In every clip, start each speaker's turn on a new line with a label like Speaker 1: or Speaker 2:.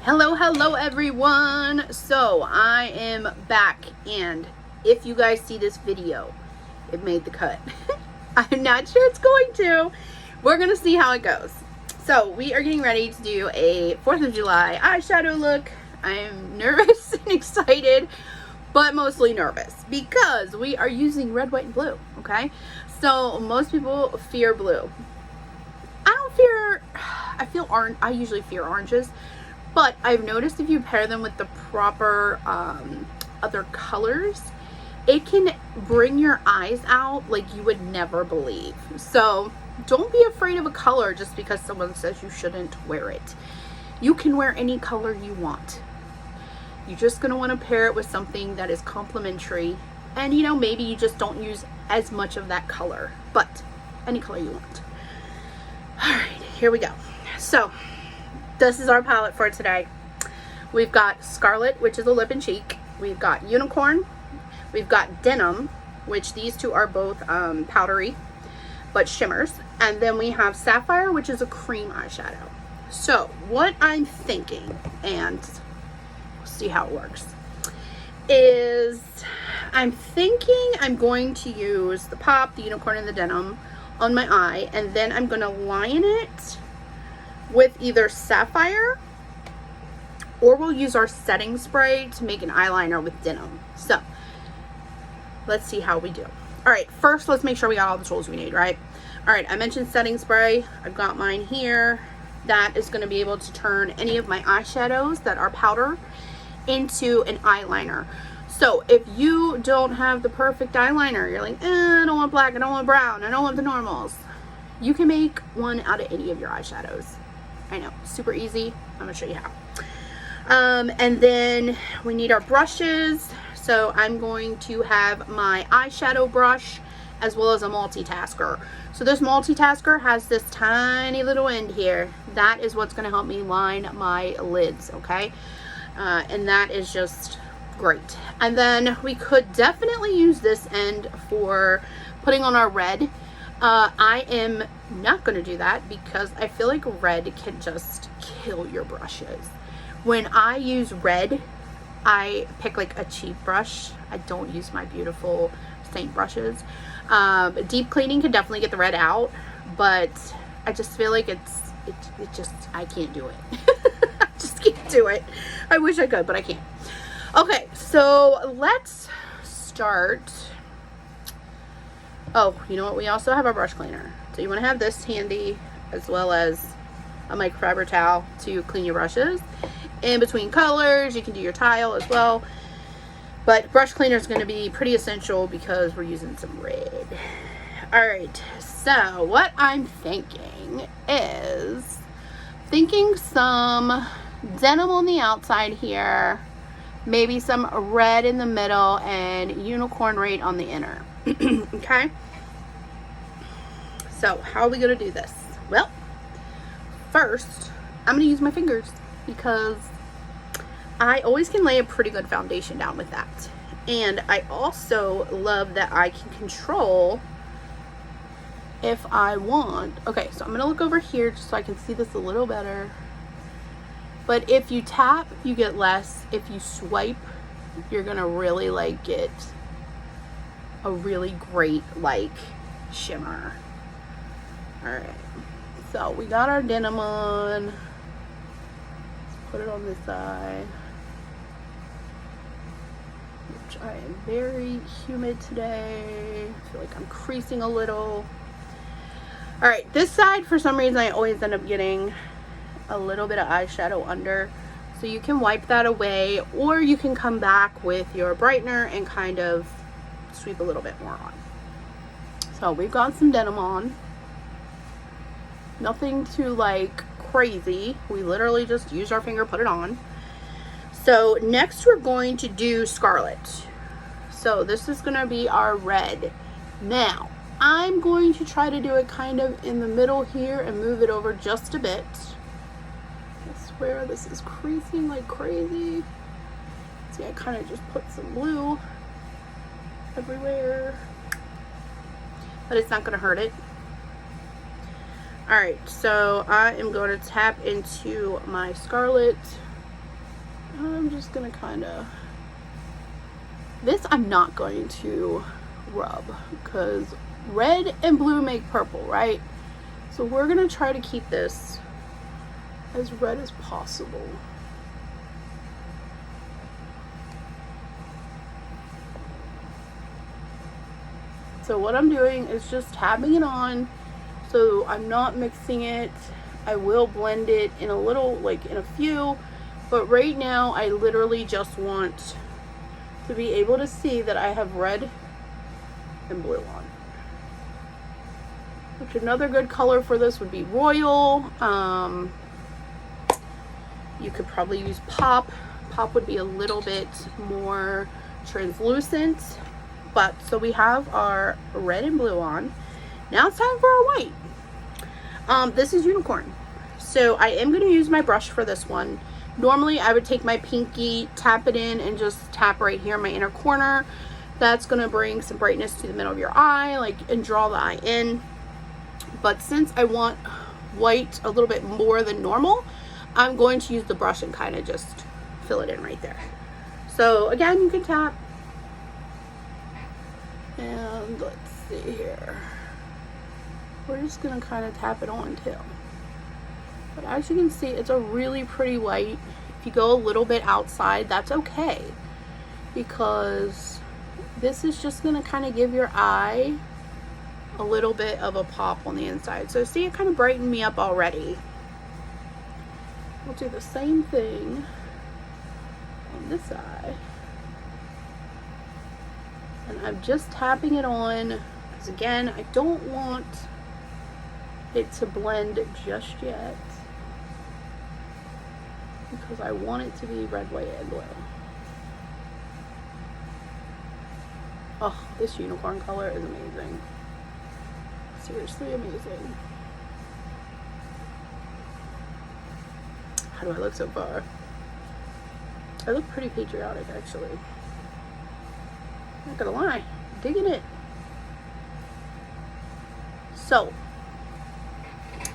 Speaker 1: Hello everyone. So I am back, and if you guys see this video, it made the cut. I'm not sure it's going to. We're gonna see how it goes. So we are getting ready to do a 4th of July eyeshadow look. I'm nervous and excited, but mostly nervous because we are using red, white, and blue. Okay, so most people fear blue. I usually fear oranges. But I've noticed if you pair them with the proper other colors, it can bring your eyes out like you would never believe. So don't be afraid of a color just because someone says you shouldn't wear it. You can wear any color you want. You're just going to want to pair it with something that is complementary. And maybe you just don't use as much of that color, but any color you want. All right, here we go. So this is our palette for today. We've got Scarlet, which is a lip and cheek. We've got Unicorn. We've got Denim, which these two are both powdery, but shimmers. And then we have Sapphire, which is a cream eyeshadow. So what I'm thinking, and we'll see how it works, is I'm thinking I'm going to use the Pop, the Unicorn, and the Denim on my eye, and then I'm going to line it with either Sapphire, or we'll use our setting spray to make an eyeliner with Denim. So let's see how we do. All right, first let's make sure we got all the tools we need, right? All right, I mentioned setting spray. I've got mine here. That is going to be able to turn any of my eyeshadows that are powder into an eyeliner. So if you don't have the perfect eyeliner, you're like, I don't want black, I don't want brown, I don't want the normals, you can make one out of any of your eyeshadows. I know, super easy. I'm gonna show you how. And then we need our brushes. So I'm going to have my eyeshadow brush as well as a multitasker. So this multitasker has this tiny little end here. That is what's gonna help me line my lids, okay? And that is just great. And then we could definitely use this end for putting on our red. I am not going to do that because I feel like red can just kill your brushes. When I use red, I pick like a cheap brush. I don't use my beautiful Seint brushes. Deep cleaning can definitely get the red out, but I just feel like I can't do it. I just can't do it. I wish I could, but I can't. Okay, so let's start. Oh, you know what? We also have our brush cleaner. So you want to have this handy, as well as a microfiber towel to clean your brushes. In between colors, you can do your tile as well. But brush cleaner is going to be pretty essential because we're using some red. Alright, so what I'm thinking is some denim on the outside here, maybe some red in the middle, and unicorn right on the inner. Okay, so how are we going to do this? Well, first I'm going to use my fingers because I always can lay a pretty good foundation down with that. And I also love that I can control if I want. Okay, so I'm going to look over here just so I can see this a little better. But if you tap, you get less. If you swipe, you're going to really get a really great shimmer. All right, so we got our denim on. Let's put it on this side, which I am very humid today. I feel like I'm creasing a little. All right, this side, for some reason, I always end up getting a little bit of eyeshadow under. So you can wipe that away, or you can come back with your brightener and kind of sweep a little bit more on. So we've got some denim on. Nothing too crazy. We literally just use our finger, put it on. So next we're going to do Scarlet. So this is going to be our red. Now I'm going to try to do it kind of in the middle here and move it over just a bit. I swear this is creasing like crazy. See, I kind of just put some blue everywhere, but it's not going to hurt it. All right, so I am going to tap into my Scarlet I'm just gonna kind of, this I'm not going to rub because red and blue make purple, right? So we're gonna try to keep this as red as possible. So what I'm doing is just tapping it on, so I'm not mixing it. I will blend it in a little, like in a few, but right now I literally just want to be able to see that I have red and blue on. Which another good color for this would be royal. You could probably use pop. Pop would be a little bit more translucent. But so we have our red and blue on. Now it's time for our white. This is unicorn. So I am going to use my brush for this one. Normally I would take my pinky, tap it in, and just tap right here in my inner corner. That's going to bring some brightness to the middle of your eye, like, and draw the eye in. But since I want white a little bit more than normal, I'm going to use the brush and kind of just fill it in right there. So again, you can tap. And let's see here. We're just going to kind of tap it on too. But as you can see, it's a really pretty white. If you go a little bit outside, that's okay. Because this is just going to kind of give your eye a little bit of a pop on the inside. So see, it kind of brightened me up already. We'll do the same thing on this eye. And I'm just tapping it on because, again, I don't want it to blend just yet because I want it to be red, white, and blue. Oh, this unicorn color is amazing. Seriously amazing. How do I look so far? I look pretty patriotic, actually. Not gonna lie, digging it. So,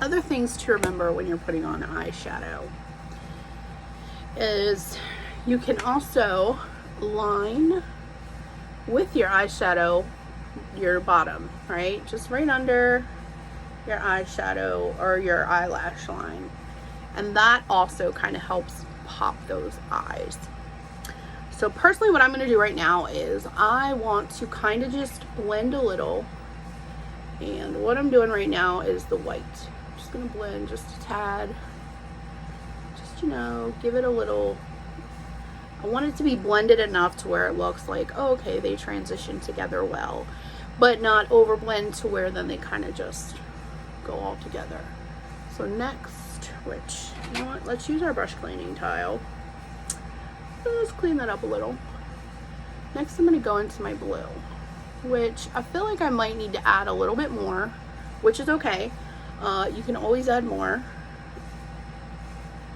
Speaker 1: other things to remember when you're putting on eyeshadow is you can also line with your eyeshadow your bottom, right? Just right under your eyeshadow or your eyelash line. And that also kind of helps pop those eyes. So personally, what I'm going to do right now is I want to kind of just blend a little. And what I'm doing right now is the white. I'm just going to blend just a tad. Just, you know, give it a little. I want it to be blended enough to where it looks like, oh, okay, they transition together well. But not over blend to where then they kind of just go all together. So next, which, you know what, let's use our brush cleaning tile. Let's clean that up a little. Next, I'm going to go into my blue, which I feel like I might need to add a little bit more, which is okay. You can always add more,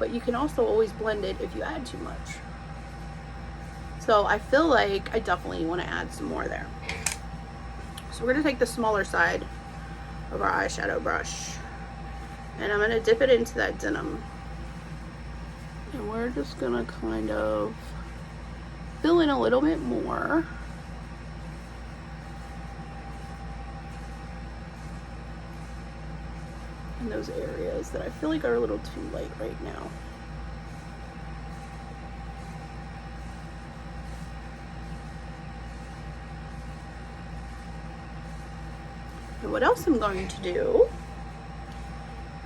Speaker 1: but you can also always blend it if you add too much. So I feel like I definitely want to add some more there. So we're going to take the smaller side of our eyeshadow brush, and I'm going to dip it into that denim. And we're just going to kind of fill in a little bit more. In those areas that I feel like are a little too light right now. And what else I'm going to do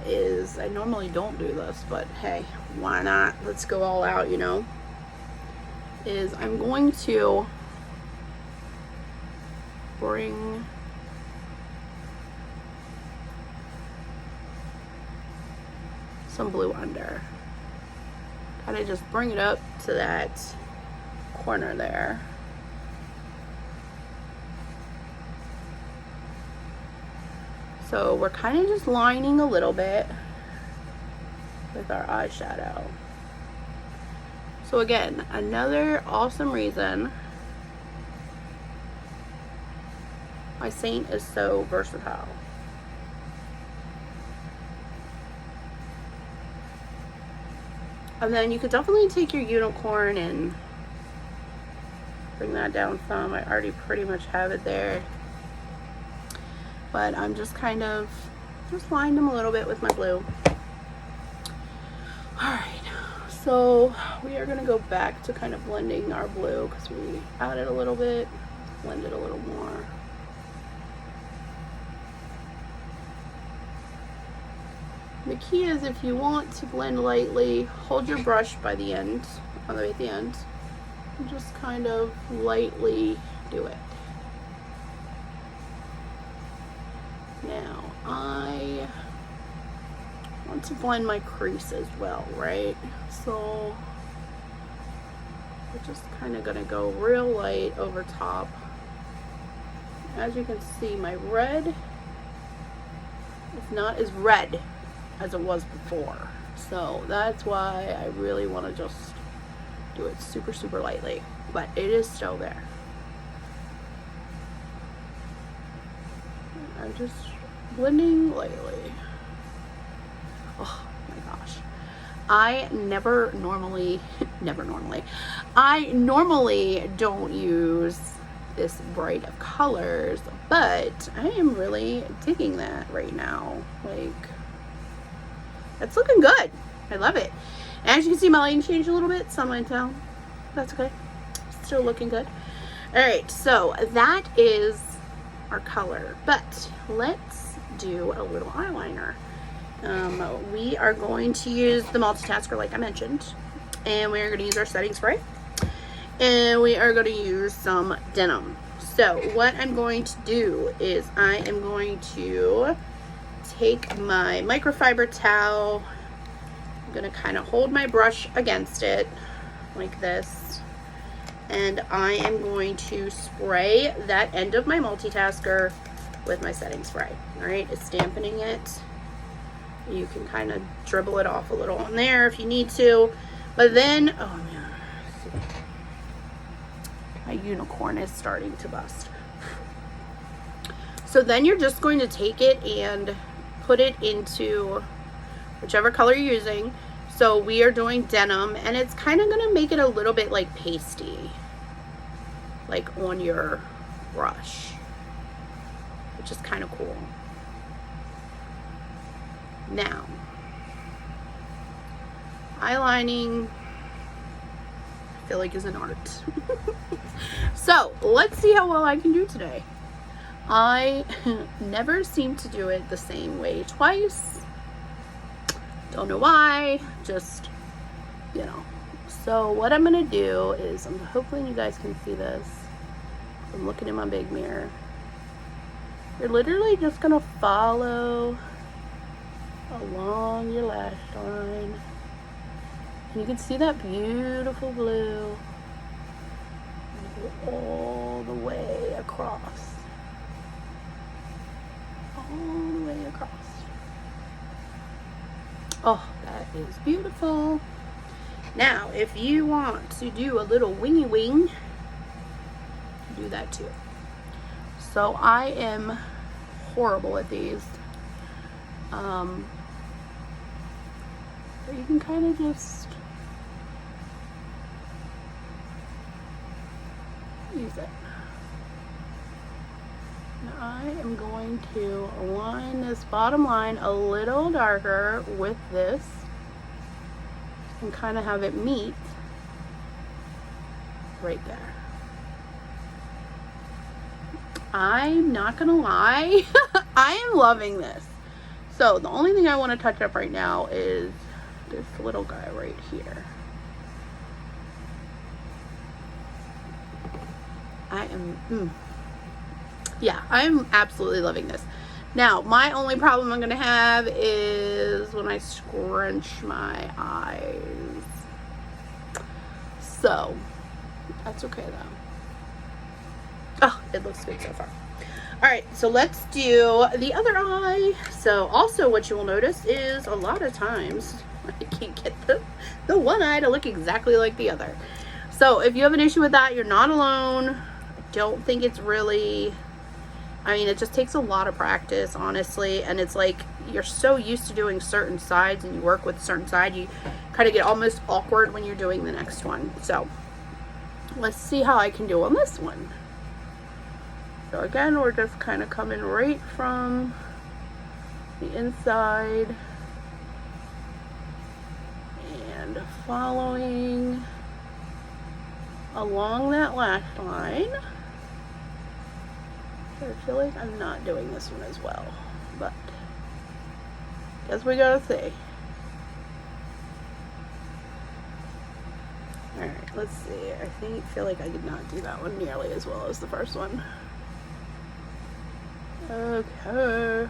Speaker 1: is, I normally don't do this, but hey, why not? Let's go all out, you know. Is I'm going to bring some blue under. Kind of just bring it up to that corner there. So we're kind of just lining a little bit with our eyeshadow. So again, another awesome reason why Seint is so versatile. And then you could definitely take your unicorn and bring that down some. I already pretty much have it there. But I'm just kind of just lined them a little bit with my blue. Alright, so we are going to go back to kind of blending our blue because we added a little bit, blend it a little more. The key is, if you want to blend lightly, hold your brush by the end, all the way at the end, and just kind of lightly do it. Now, I want to blend my crease as well, right? So we're just kind of going to go real light over top. As you can see, my red is not as red as it was before. So that's why I really want to just do it super, super lightly. But it is still there. I'm just blending lightly. Oh my gosh. I normally don't use this bright of colors, but I am really digging that right now. Like, it's looking good. I love it. And as you can see, my lighting changed a little bit. Sun went down. That's okay. Still looking good. All right, so that is our color, but let's do a little eyeliner. We are going to use the multitasker like I mentioned, and we are going to use our setting spray, and we are going to use some denim. So what I'm going to do is I am going to take my microfiber towel. I'm going to kind of hold my brush against it like this, and I am going to spray that end of my multitasker with my setting spray. All right, it's dampening it. You can kind of dribble it off a little on there if you need to, but then, oh man, my unicorn is starting to bust. So then you're just going to take it and put it into whichever color you're using. So we are doing denim, and it's kind of going to make it a little bit like pasty, like on your brush, which is kind of cool. Now, eyelining, I feel like, is an art. So let's see how well I can do today. I never seem to do it the same way twice. Don't know why, just, you know. So what I'm gonna do is, I'm hoping you guys can see this. I'm looking in my big mirror. You're literally just gonna follow along your lash line, and you can see that beautiful blue, and go all the way across, all the way across. Oh, that is beautiful. Now, if you want to do a little wingy wing, do that too. So I am horrible at these. But you can kind of just use it. Now I am going to line this bottom line a little darker with this and kind of have it meet right there. I'm not gonna lie, I am loving this. So the only thing I want to touch up right now is this little guy right here. I'm absolutely loving this. Now, my only problem I'm going to have is when I scrunch my eyes. So, that's okay though. Oh, it looks good so far. Alright, so let's do the other eye. So, also what you will notice is a lot of times I can't get the one eye to look exactly like the other. So, if you have an issue with that, you're not alone. I don't think it's really... I mean, it just takes a lot of practice, honestly, and it's like you're so used to doing certain sides and you work with a certain side, you kind of get almost awkward when you're doing the next one. So let's see how I can do on this one. So again, we're just kind of coming right from the inside and following along that lash line. I feel like I'm not doing this one as well, but guess we gotta see. Alright, let's see. I feel like I did not do that one nearly as well as the first one. Okay.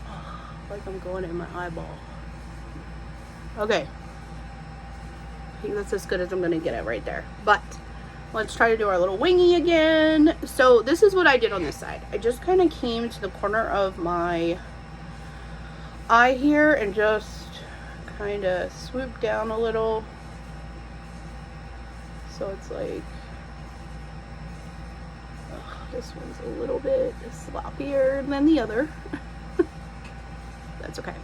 Speaker 1: Oh, like I'm going in my eyeball. Okay. I think that's as good as I'm gonna get it right there. But let's try to do our little wingy again. So this is what I did on this side. I just kind of came to the corner of my eye here and just kind of swooped down a little. So it's like, this one's a little bit sloppier than the other. That's okay.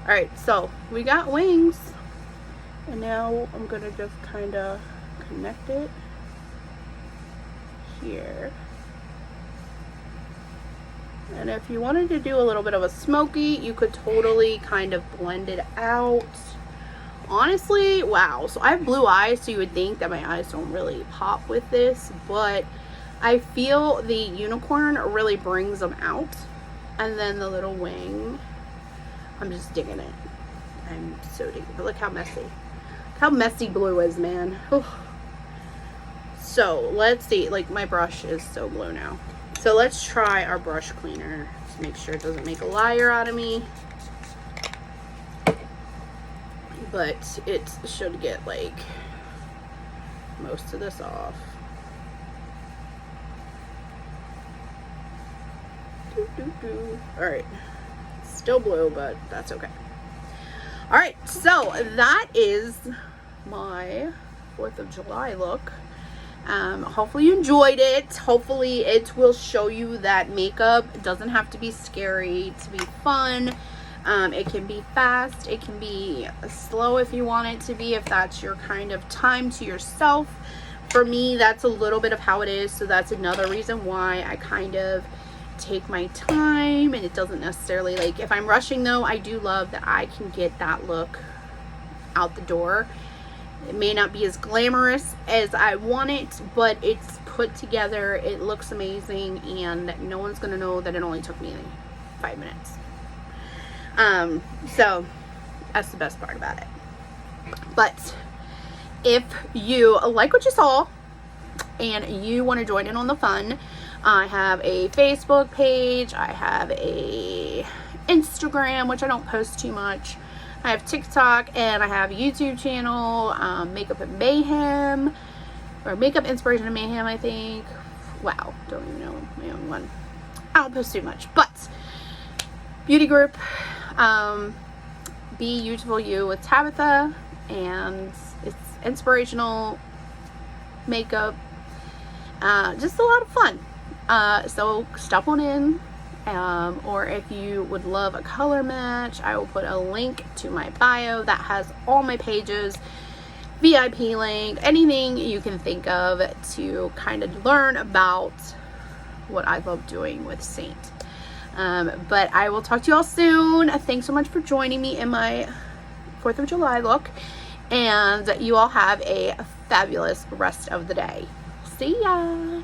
Speaker 1: All right, so we got wings. And now I'm gonna just kind of connect it here. And if you wanted to do a little bit of a smoky, you could totally kind of blend it out. Honestly, wow. So I have blue eyes, so you would think that my eyes don't really pop with this, but I feel the unicorn really brings them out. And then the little wing, I'm just digging it. I'm so digging it. But look how messy. How messy blue is, man. Whew. So let's see, like my brush is so blue now. So let's try our brush cleaner to make sure it doesn't make a liar out of me. But it should get like most of this off. Alright, still blue, but that's okay. Alright, so that is my 4th of July look. Hopefully you enjoyed it. Hopefully it will show you that makeup doesn't have to be scary to be fun. It can be fast, it can be slow if you want it to be, if that's your kind of time to yourself. For me, that's a little bit of how it is, so that's another reason why I kind of take my time, and it doesn't necessarily, like, if I'm rushing though, I do love that I can get that look out the door. It may not be as glamorous as I want it, but it's put together, it looks amazing, and no one's gonna know that it only took me 5 minutes. So that's the best part about it. But if you like what you saw and you want to join in on the fun, I have a Facebook page, I have a Instagram, which I don't post too much, I have TikTok, and I have a YouTube channel, Makeup and Mayhem, or Makeup Inspiration and Mayhem, I think. Wow, don't even know my own one. I don't post too much, but beauty group, Be Beautiful You with Tabitha, and it's inspirational makeup, just a lot of fun. So stop on in, or if you would love a color match, I will put a link to my bio that has all my pages, VIP link, anything you can think of to kind of learn about what I love doing with Seint. But I will talk to you all soon. Thanks so much for joining me in my 4th of July look, and you all have a fabulous rest of the day. See ya!